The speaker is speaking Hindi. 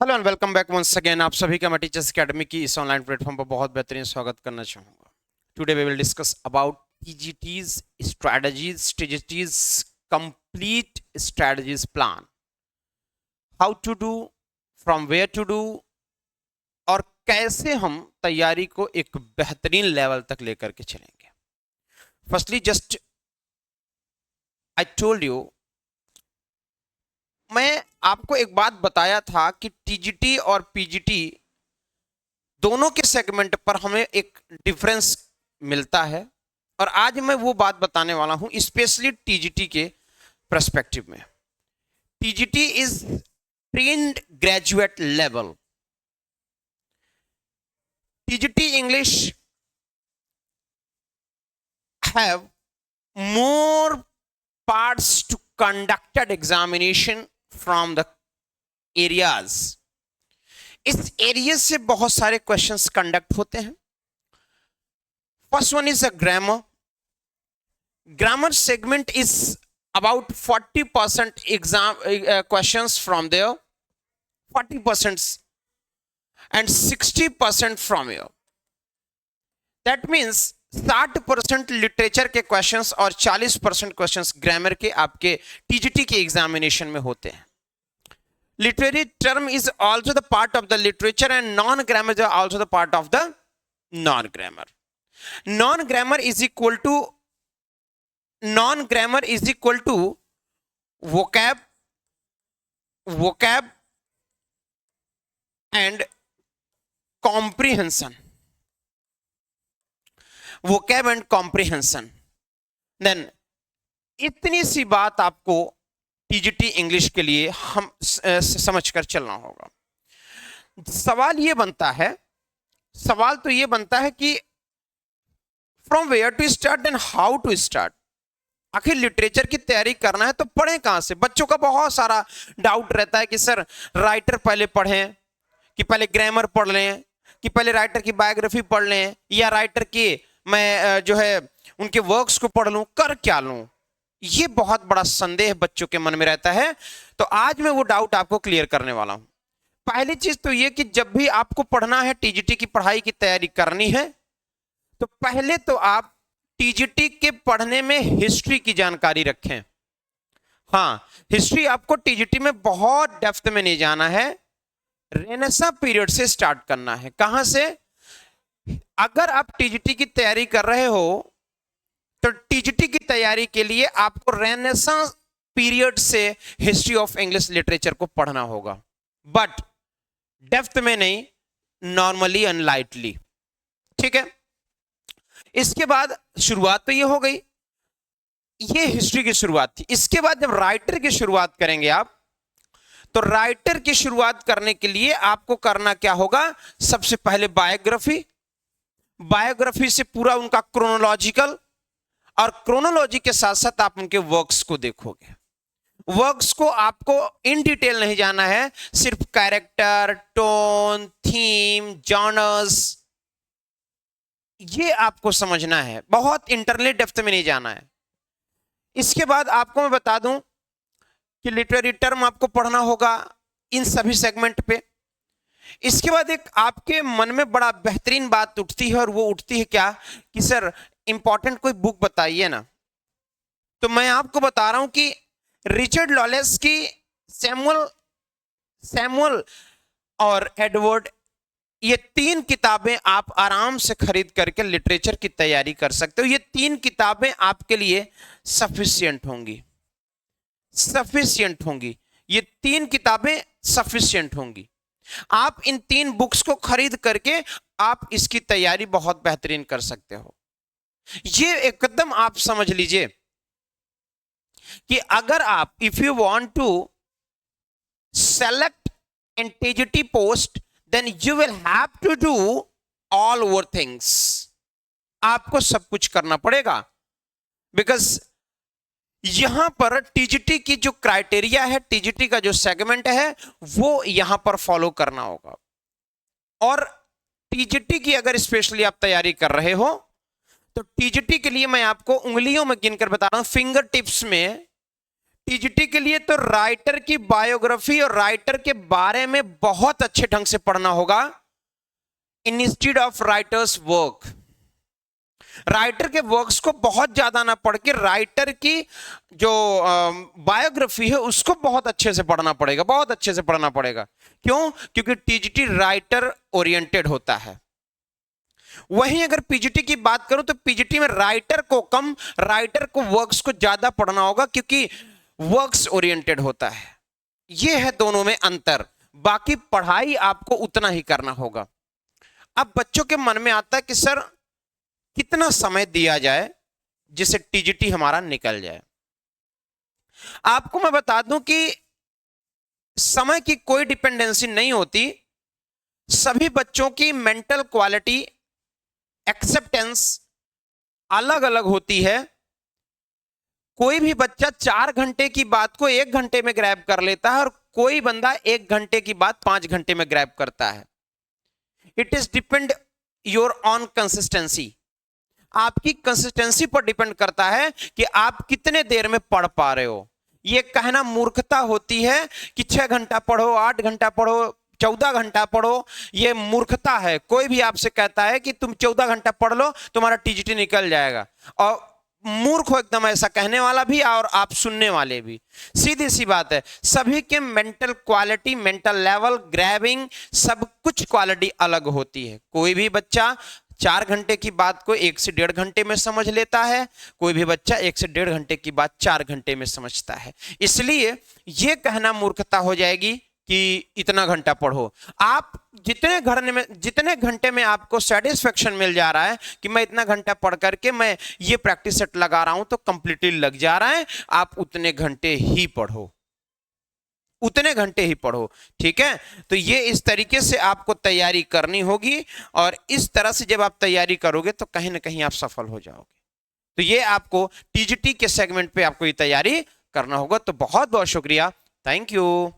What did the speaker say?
Hello and welcome back once again. आप सभी का मैं टीचर्स एकेडमी की इस ऑनलाइन प्लेटफॉर्म पर बहुत बेहतरीन स्वागत करना चाहूंगा। Today we will discuss about TGTs strategies complete strategies plan, how to do, from where to do, और कैसे हम तैयारी को एक बेहतरीन लेवल तक लेकर के चलेंगे। Firstly just I told you, मैं आपको एक बात बताया था कि टीजीटी और पीजीटी दोनों के सेगमेंट पर हमें एक डिफरेंस मिलता है, और आज मैं वो बात बताने वाला हूं स्पेशली टीजीटी के पर्सपेक्टिव में। TGT is trained graduate level. TGT English have more parts to conducted examination from the areas। इस एरिया से बहुत सारे क्वेश्चंस कंडक्ट होते हैं। First one is a grammar. Grammar segment is about 40% exam questions from there, 40% and 60% from here. That means 60% literature के क्वेश्चंस और 40% क्वेश्चंस ग्रामर के आपके टीजीटी के एग्जामिनेशन में होते हैं। Literary term is also the part of the literature and non grammar is also the part of the non grammar. Non grammar is equal to vocab and comprehension। vocab and comprehension। Then इतनी सी बात आपको टीजीटी इंग्लिश के लिए हम समझकर चलना होगा। सवाल तो ये बनता है कि from where to start and how to start. आखिर लिटरेचर की तैयारी करना है तो पढ़ें कहां से। बच्चों का बहुत सारा डाउट रहता है कि सर राइटर पहले पढ़ें, कि पहले ग्रामर पढ़ लें, कि पहले राइटर की बायोग्राफी पढ़ लें, या राइटर की मैं जो है उनके वर्क्स को पढ़ लूं, कर क्या लूं। ये बहुत बड़ा संदेह बच्चों के मन में रहता है। तो आज मैं वो डाउट आपको क्लियर करने वाला हूं। पहली चीज तो ये कि जब भी आपको पढ़ना है, टीजीटी की पढ़ाई की तैयारी करनी है, तो पहले तो आप टीजीटी के पढ़ने में हिस्ट्री की जानकारी रखें। हाँ, हिस्ट्री आपको टीजीटी में बहुत डेप्थ में नहीं जाना है, रेनेसां पीरियड से स्टार्ट करना है। कहां से? अगर आप टीजीटी की तैयारी कर रहे हो तो टीजीटी की तैयारी के लिए आपको रेनेसां पीरियड से हिस्ट्री ऑफ इंग्लिश लिटरेचर को पढ़ना होगा, बट डेप्थ में नहीं, नॉर्मली एंड लाइटली। ठीक है। इसके बाद शुरुआत तो ये हो गई, ये हिस्ट्री की शुरुआत थी। इसके बाद जब राइटर की शुरुआत करेंगे आप, तो राइटर की शुरुआत करने के लिए आपको करना क्या होगा? सबसे पहले बायोग्राफी से पूरा उनका क्रोनोलॉजिकल, और क्रोनोलॉजी के साथ साथ आप उनके वर्क्स को देखोगे। वर्क्स को आपको इन डिटेल नहीं जाना है, सिर्फ कैरेक्टर, टोन, थीम, जॉनर्स, ये आपको समझना है। बहुत इंटरनली डेप्थ में नहीं जाना है। इसके बाद आपको मैं बता दूं कि लिटरेरी टर्म आपको पढ़ना होगा इन सभी सेगमेंट पे। इसके बाद एक आपके मन में बड़ा बेहतरीन बात उठती है, और वो उठती है क्या कि सर इंपॉर्टेंट कोई बुक बताइए ना। तो मैं आपको बता रहा हूं कि रिचर्ड लॉलेस की सैमुअल और एडवर्ड, ये 3 किताबें आप आराम से खरीद करके लिटरेचर की तैयारी कर सकते हो। ये 3 किताबें आपके लिए सफिशिएंट होंगी। ये 3 किताबें सफिशिएंट होंगी। आप इन 3 बुक्स को खरीद करके आप इसकी तैयारी बहुत बेहतरीन कर सकते हो। ये एकदम आप समझ लीजिए कि अगर आप if you want to select in TGT post, then you will have to do all over things। आपको सब कुछ करना पड़ेगा, बिकॉज यहां पर टीजीटी की जो क्राइटेरिया है, टीजीटी का जो सेगमेंट है, वो यहां पर फॉलो करना होगा। और टीजीटी की अगर स्पेशली आप तैयारी कर रहे हो, तो टीजीटी के लिए मैं आपको उंगलियों में गिनकर बता रहा हूं, फिंगर टिप्स में टीजीटी के लिए तो राइटर की बायोग्राफी और राइटर के बारे में बहुत अच्छे ढंग से पढ़ना होगा instead of writers work. Writer के वर्क्स को बहुत ज्यादा ना पढ़ के राइटर की जो बायोग्राफी है उसको बहुत अच्छे से पढ़ना पड़ेगा, बहुत अच्छे से पढ़ना पड़ेगा। क्यों? क्योंकि टीजीटी राइटर ओरिएंटेड होता है। वहीं अगर पीजीटी की बात करूं तो पीजीटी में राइटर को कम, राइटर को वर्क्स को ज्यादा पढ़ना होगा क्योंकि वर्क्स ओरिएंटेड होता है। यह है दोनों में अंतर, बाकी पढ़ाई आपको उतना ही करना होगा। अब बच्चों के मन में आता है कि सर कितना समय दिया जाए जिससे टीजीटी हमारा निकल जाए। आपको मैं बता दूं कि समय की कोई डिपेंडेंसी नहीं होती। सभी बच्चों की मेंटल क्वालिटी, एक्सेप्टेंस अलग अलग होती है। कोई भी बच्चा 4 घंटे की बात को 1 घंटे में ग्रैब कर लेता है और कोई बंदा 1 घंटे की बात 5 घंटे में ग्रैब करता है। It is depend your on consistency. आपकी कंसिस्टेंसी पर डिपेंड करता है कि आप कितने देर में पढ़ पा रहे हो। यह कहना मूर्खता होती है कि 6 घंटा पढ़ो, 8 घंटा पढ़ो, 14 घंटा पढ़ो, यह मूर्खता है। कोई भी आपसे कहता है कि तुम 14 घंटा पढ़ लो तुम्हारा टीजीटी निकल जाएगा, और मूर्ख हो एकदम, ऐसा कहने वाला भी और आप सुनने वाले भी। सीधी सी बात है, सभी के mental quality, mental level, grabbing, सब कुछ क्वालिटी अलग होती है। कोई भी बच्चा 4 घंटे की बात को 1 से 1.5 घंटे में समझ लेता है, कोई भी बच्चा 1 से 1.5 घंटे की बात 4 घंटे में समझता है। इसलिए यह कहना मूर्खता हो जाएगी कि इतना घंटा पढ़ो। आप जितने घंटे में आपको सेटिस्फेक्शन मिल जा रहा है कि मैं इतना घंटा पढ़ करके मैं ये प्रैक्टिस सेट लगा रहा हूं तो कंप्लीटली लग जा रहा है, आप उतने घंटे ही पढ़ो, उतने घंटे ही पढ़ो। ठीक है, तो ये इस तरीके से आपको तैयारी करनी होगी और इस तरह से जब आप तैयारी करोगे तो कहीं ना कहीं आप सफल हो जाओगे। तो ये आपको टीजीटी के सेगमेंट पे आपको ये तैयारी करना होगा। तो बहुत बहुत शुक्रिया, थैंक यू।